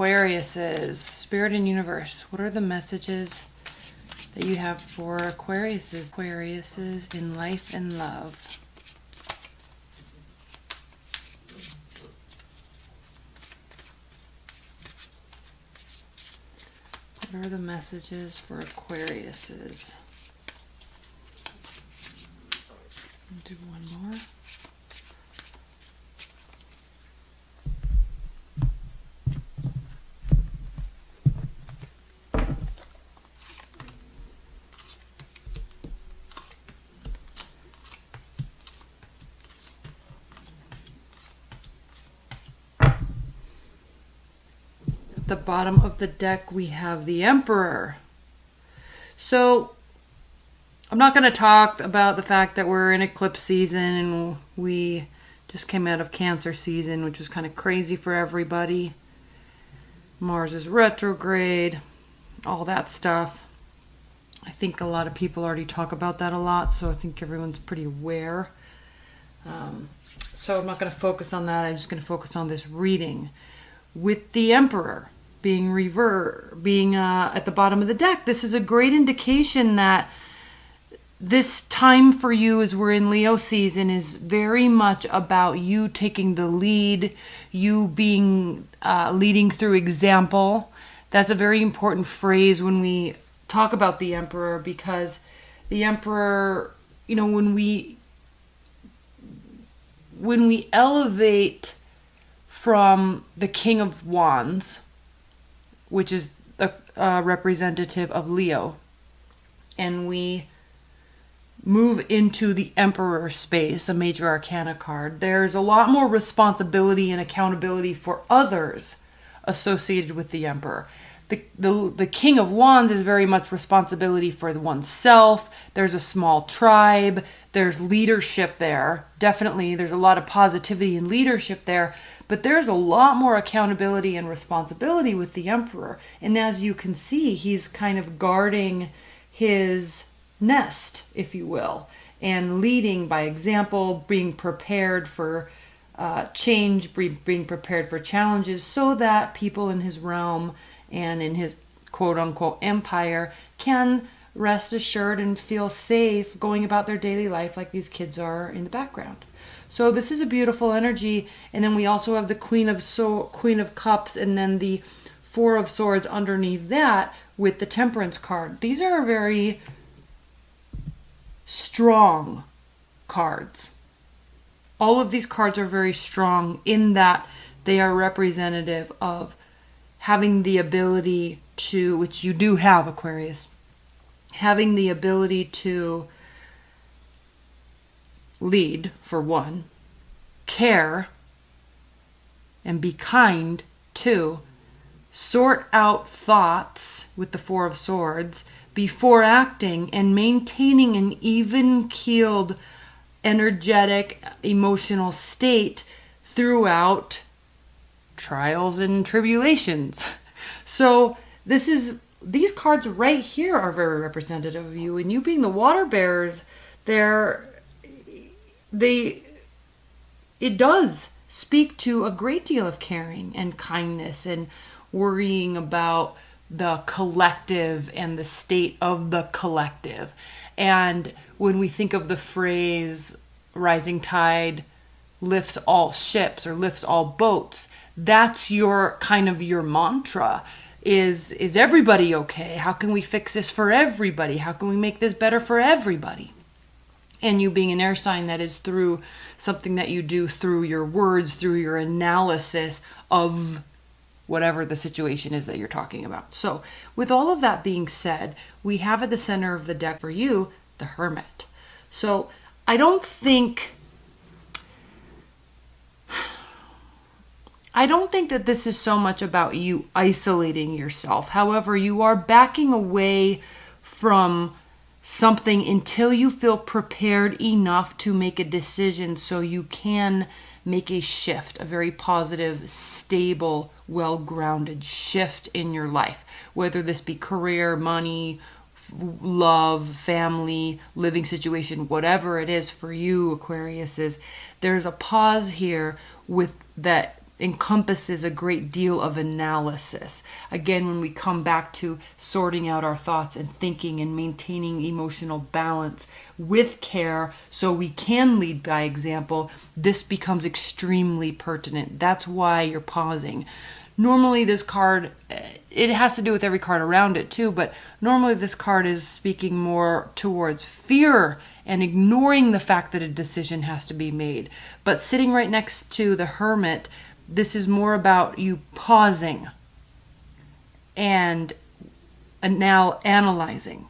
Aquariuses, Spirit and Universe, what are the messages that you have for Aquariuses in life and love? What are the messages for Aquariuses? I'll do one more. The bottom of the deck we have the Emperor. So I'm not going to talk about the fact that we're in eclipse season and we just came out of Cancer season, which was kind of crazy for everybody. Mars is retrograde, all that stuff. I think a lot of people already talk about that a lot, so I think everyone's pretty aware. So I'm not going to focus on that. I'm just going to focus on this reading with the Emperor being at the bottom of the deck. This is a great indication that this time for you, as we're in Leo season, is very much about you taking the lead, you being leading through example. That's a very important phrase when we talk about the Emperor, because the Emperor, you know, when we elevate from the King of Wands, which is a representative of Leo, and we move into the Emperor space, a major arcana card, there's a lot more responsibility and accountability for others associated with the Emperor. The King of Wands is very much responsibility for oneself. There's a small tribe. There's leadership there. Definitely, there's a lot of positivity and leadership there. But there's a lot more accountability and responsibility with the Emperor. And as you can see, he's kind of guarding his nest, if you will, and leading by example, being prepared for change, being prepared for challenges, so that people in his realm and in his quote-unquote empire can rest assured and feel safe going about their daily life like these kids are in the background. So this is a beautiful energy. And then we also have the Queen of Cups, and then the Four of Swords underneath that with the Temperance card. These are very strong cards. All of these cards are very strong in that they are representative of having the ability to, which you do have, Aquarius, having the ability to lead, for one, care, and be kind, two, sort out thoughts with the Four of Swords before acting, and maintaining an even-keeled, energetic, emotional state throughout trials and tribulations. So these cards right here are very representative of you, and you being the water bearers, it does speak to a great deal of caring and kindness and worrying about the collective and the state of the collective. And when we think of the phrase rising tide lifts all ships or lifts all boats, that's your kind of your mantra. Is everybody okay? How can we fix this for everybody? How can we make this better for everybody? And you being an air sign, that is through something that you do through your words, through your analysis of whatever the situation is that you're talking about. So with all of that being said, we have at the center of the deck for you, the Hermit. So I don't think that this is so much about you isolating yourself. However, you are backing away from something until you feel prepared enough to make a decision, so you can make a shift, a very positive, stable, well-grounded shift in your life, whether this be career, money, love, family, living situation, whatever it is for you, Aquarius, there's a pause here with that encompasses a great deal of analysis. Again, when we come back to sorting out our thoughts and thinking and maintaining emotional balance with care so we can lead by example, this becomes extremely pertinent. That's why you're pausing. Normally this card, it has to do with every card around it too, but normally this card is speaking more towards fear and ignoring the fact that a decision has to be made. But sitting right next to the Hermit, this is more about you pausing and now analyzing.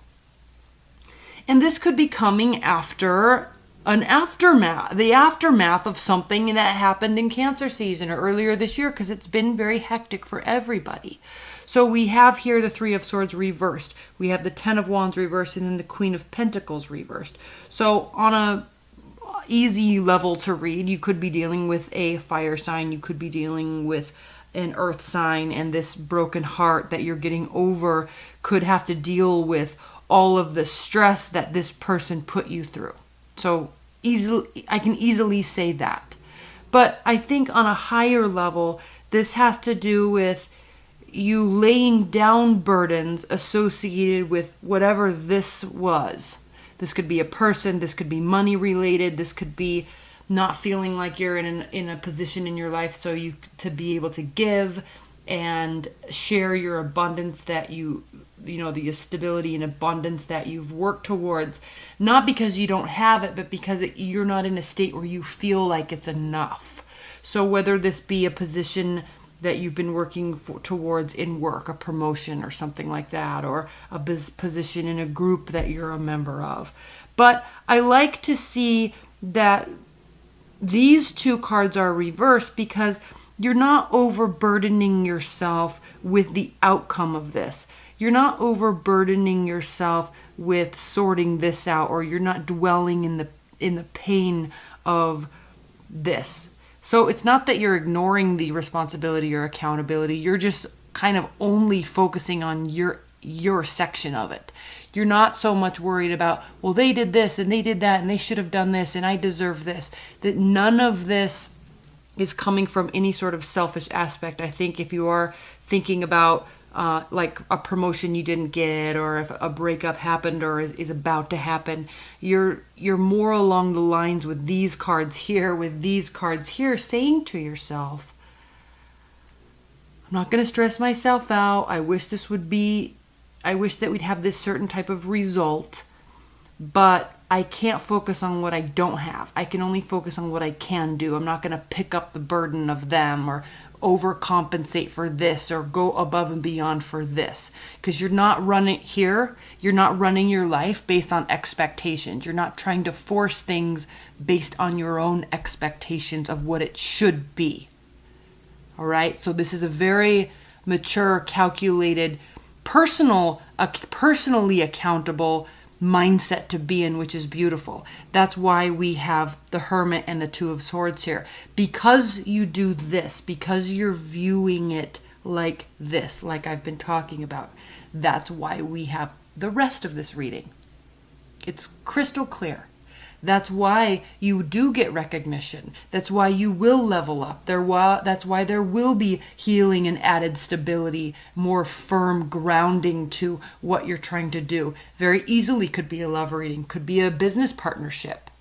And this could be coming after the aftermath of something that happened in Cancer season or earlier this year, because it's been very hectic for everybody. So we have here the Three of Swords reversed. We have the Ten of Wands reversed, and then the Queen of Pentacles reversed. So on a easy level to read, you could be dealing with a fire sign, you could be dealing with an earth sign, and this broken heart that you're getting over could have to with all of the stress that this person put you through. So I can easily say that. But I think on a higher level, this has to do with you laying down burdens associated with whatever this was. This could be a person, this could be money related, this could be not feeling like you're in a position in your life so you to be able to give and share your abundance that the stability and abundance that you've worked towards, not because you don't have it, but because you're not in a state where you feel like it's enough. So whether this be a position that you've been working towards in work, a promotion or something like that, or a position in a group that you're a member of. But I like to see that these two cards are reversed because you're not overburdening yourself with the outcome of this. You're not overburdening yourself with sorting this out, or you're not dwelling in the pain of this. So it's not that you're ignoring the responsibility or accountability. You're just kind of only focusing on your section of it. You're not so much worried about, well, they did this and they did that and they should have done this and I deserve this. That none of this is coming from any sort of selfish aspect. I think if you are thinking about like a promotion you didn't get, or if a breakup happened or is about to happen, you're more along the lines with these cards here, saying to yourself, I'm not going to stress myself out. I wish that we'd have this certain type of result, but I can't focus on what I don't have. I can only focus on what I can do. I'm not going to pick up the burden of them or overcompensate for this or go above and beyond for this, because you're not running your life based on expectations. You're not trying to force things based on your own expectations of what it should be. All right? So this is a very mature, calculated, personally accountable mindset to be in, which is beautiful. That's why we have the Hermit and the Two of Swords here. Because you do this, because you're viewing it like this, like I've been talking about, that's why we have the rest of this reading. It's crystal clear. That's why you do get recognition. That's why you will level up. That's why there will be healing and added stability, more firm grounding to what you're trying to do. Very easily could be a love reading, could be a business partnership.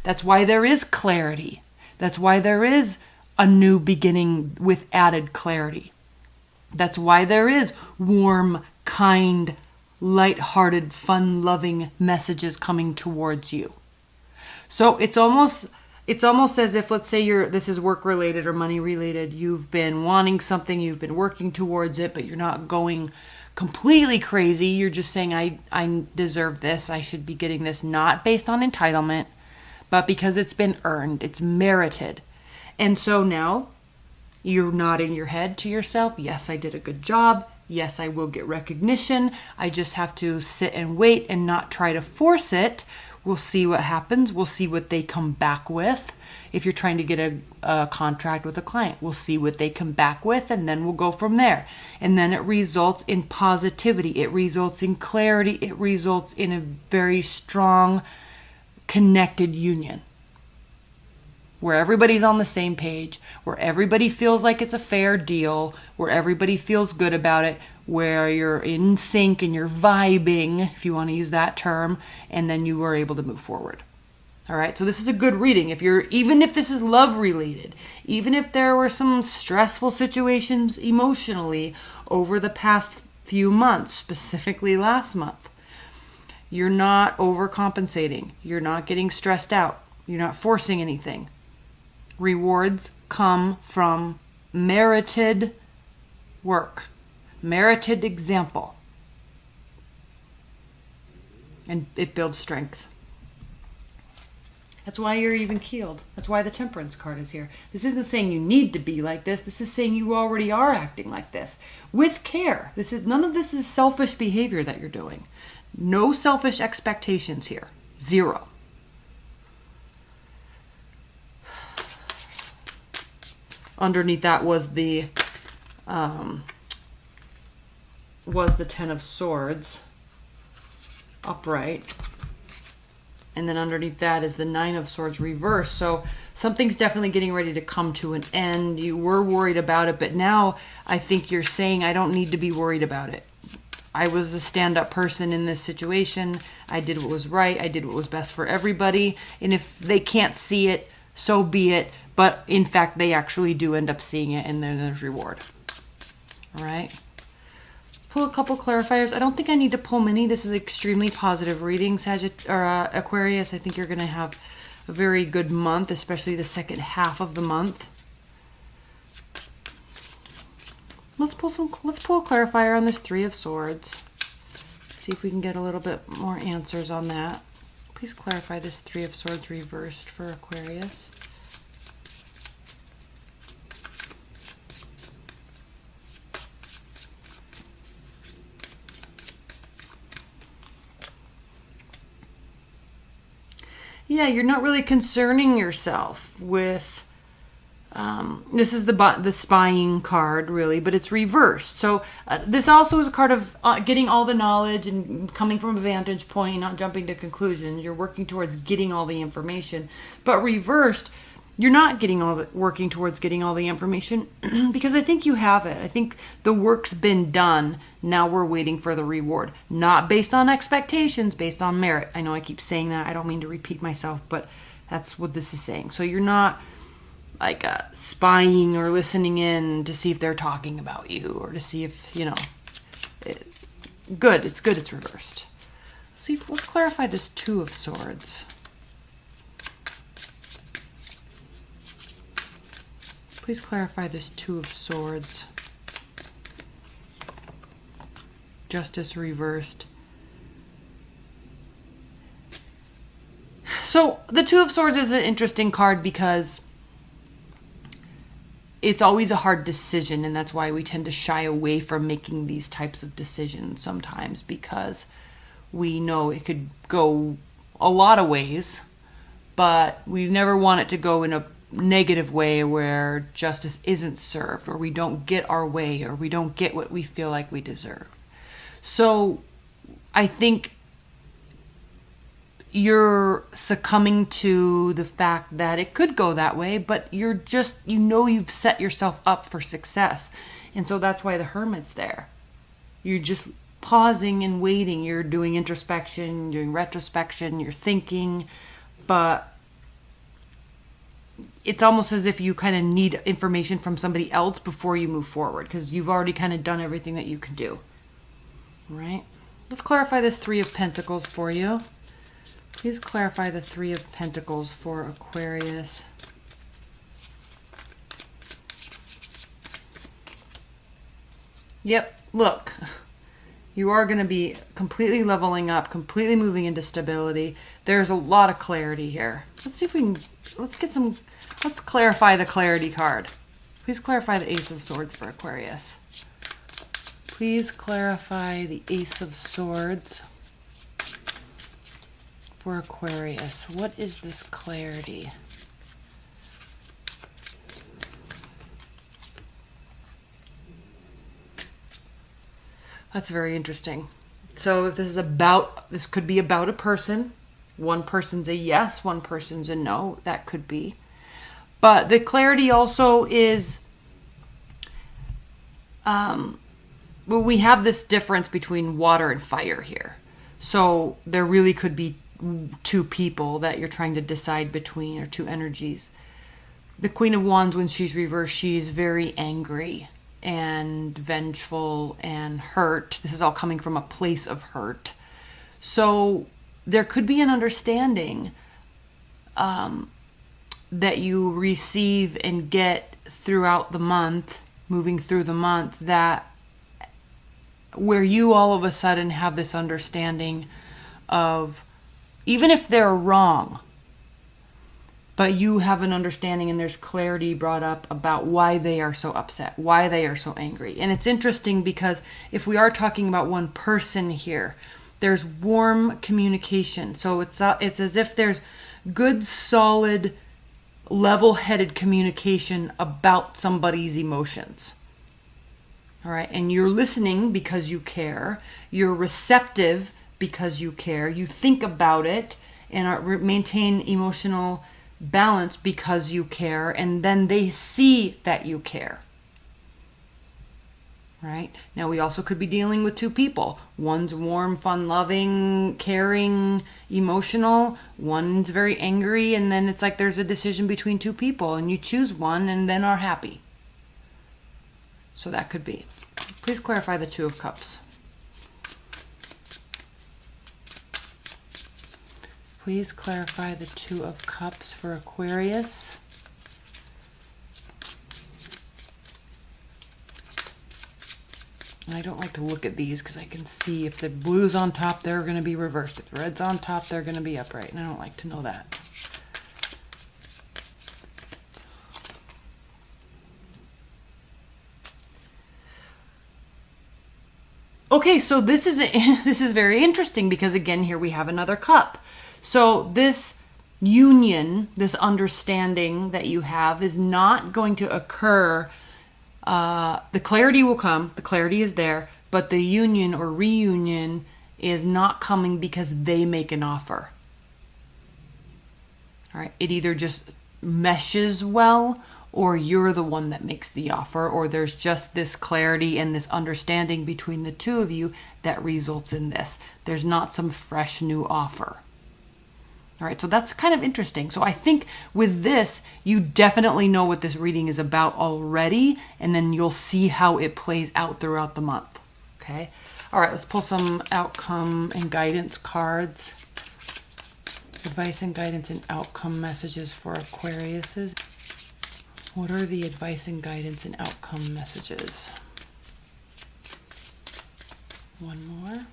That's why there is clarity. That's why there is a new beginning with added clarity. That's why there is warm, kind, light-hearted, fun-loving messages coming towards you. So it's almost as if, let's say this is work related or money related. You've been wanting something, you've been working towards it, but you're not going completely crazy. You're just saying, I deserve this. I should be getting this, not based on entitlement, but because it's been earned, it's merited. And so now you're nodding your head to yourself. Yes, I did a good job. Yes, I will get recognition. I just have to sit and wait and not try to force it. We'll see what happens. We'll see what they come back with. If you're trying to get a contract with a client, we'll see what they come back with, and then we'll go from there. And then it results in positivity. It results in clarity. It results in a very strong, connected union where everybody's on the same page, where everybody feels like it's a fair deal, where everybody feels good about it, where you're in sync and you're vibing, if you want to use that term, and then you were able to move forward. All right, so this is a good reading. Even if this is love related, even if there were some stressful situations emotionally over the past few months, specifically last month, you're not overcompensating. You're not getting stressed out. You're not forcing anything. Rewards come from merited work, merited example. And it builds strength. That's why you're even keeled. That's why the Temperance card is here. This isn't saying you need to be like this. This is saying you already are acting like this with care. None of this is selfish behavior that you're doing. No selfish expectations here. Zero. Underneath that was the Ten of Swords upright. And then underneath that is the Nine of Swords reversed. So something's definitely getting ready to come to an end. You were worried about it, but now I think you're saying, I don't need to be worried about it. I was a stand-up person in this situation. I did what was right. I did what was best for everybody. And if they can't see it, so be it. But in fact, they actually do end up seeing it, and then there's reward. All right. Pull a couple clarifiers. I don't think I need to pull many. This is an extremely positive reading, Aquarius. I think you're going to have a very good month, especially the second half of the month. Let's pull a clarifier on this Three of Swords. See if we can get a little bit more answers on that. Please clarify this Three of Swords reversed for Aquarius. Yeah, you're not really concerning yourself with, this is the spying card, really, but it's reversed. So this also is a card of getting all the knowledge and coming from a vantage point, not jumping to conclusions. You're working towards getting all the information. But reversed, you're not working towards getting all the information because I think you have it. I think the work's been done. Now we're waiting for the reward. Not based on expectations, based on merit. I know I keep saying that. I don't mean to repeat myself, but that's what this is saying. So you're not like spying or listening in to see if they're talking about you or to see if, good. It's good it's reversed. Let's clarify this Two of Swords. Please clarify this Two of Swords. Justice reversed. So the Two of Swords is an interesting card because it's always a hard decision, and that's why we tend to shy away from making these types of decisions sometimes, because we know it could go a lot of ways, but we never want it to go in a negative way where justice isn't served, or we don't get our way, or we don't get what we feel like we deserve. So I think you're succumbing to the fact that it could go that way, but you're just, you've set yourself up for success. And so that's why the Hermit's there. You're just pausing and waiting. You're doing introspection, doing retrospection, you're thinking, but it's almost as if you kind of need information from somebody else before you move forward, because you've already kind of done everything that you can do. All right? Let's clarify this Three of Pentacles for you. Please clarify the Three of Pentacles for Aquarius. Yep, look. You are going to be completely leveling up, completely moving into stability. There's a lot of clarity here. Let's see if we can, let's clarify the clarity card. Please clarify the Ace of Swords for Aquarius. Please clarify the Ace of Swords for Aquarius. What is this clarity? That's very interesting. So if this could be about a person. One person's a yes, one person's a no. That could be. But the clarity also is, well, we have this difference between water and fire here. So there really could be two people that you're trying to decide between, or two energies. The Queen of Wands, when she's reversed, she's very angry and vengeful and hurt. This is all coming from a place of hurt. So there could be an understanding that you receive and get throughout the month, moving through the month, that where you all of a sudden have this understanding of, even if they're wrong, but you have an understanding and there's clarity brought up about why they are so upset, why they are so angry. And it's interesting because if we are talking about one person here, there's warm communication. So it's as if there's good, solid, level-headed communication about somebody's emotions. All right, and you're listening because you care. You're receptive because you care. You think about it and maintain emotional balance because you care, and then they see that you care. Right? Now we also could be dealing with two people. One's warm, fun-loving, caring, emotional. One's very angry, and then it's like there's a decision between two people, and you choose one and then are happy. So that could be. Please clarify the Two of Cups. Please clarify the Two of Cups for Aquarius. And I don't like to look at these because I can see if the blue's on top, they're going to be reversed. If the red's on top, they're going to be upright. And I don't like to know that. Okay, so this is very interesting because again, here we have another cup. So this union, this understanding that you have is not going to occur. The clarity will come. The clarity is there, but the union or reunion is not coming because they make an offer. All right, it either just meshes well, or you're the one that makes the offer, or there's just this clarity and this understanding between the two of you that results in this. There's not some fresh new offer. All right, so that's kind of interesting. So I think with this, you definitely know what this reading is about already, and then you'll see how it plays out throughout the month. Okay. All right, let's pull some outcome and guidance cards. Advice and guidance and outcome messages for Aquariuses. What are the advice and guidance and outcome messages? One more.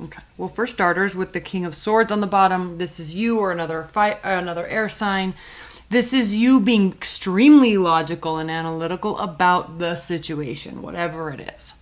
Okay. Well, for starters, with the King of Swords on the bottom, this is you or another air sign. This is you being extremely logical and analytical about the situation, whatever it is.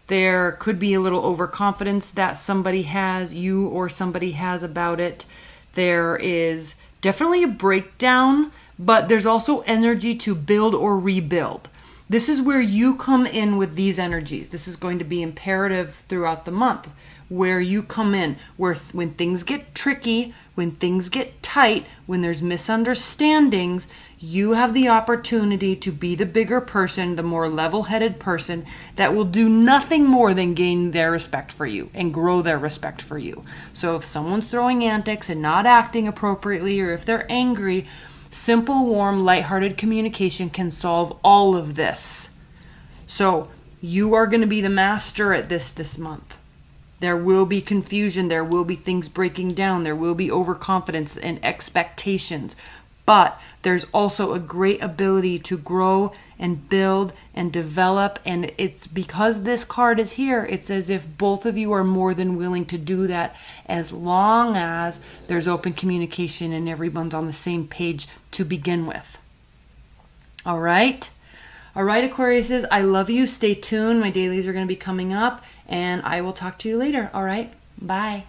There could be a little overconfidence that somebody has, you or somebody has about it. There is definitely a breakdown, but there's also energy to build or rebuild. This is where you come in with these energies. This is going to be imperative throughout the month, where you come in, where when things get tricky, when things get tight, when there's misunderstandings, you have the opportunity to be the bigger person, the more level-headed person that will do nothing more than gain their respect for you and grow their respect for you. So if someone's throwing antics and not acting appropriately, or if they're angry, simple, warm, lighthearted communication can solve all of this. So you are going to be the master at this month. There will be confusion. There will be things breaking down. There will be overconfidence and expectations. But there's also a great ability to grow and build and develop. And it's because this card is here, it's as if both of you are more than willing to do that, as long as there's open communication and everyone's on the same page to begin with. All right? All right, Aquariuses, I love you. Stay tuned. My dailies are going to be coming up, and I will talk to you later. All right? Bye.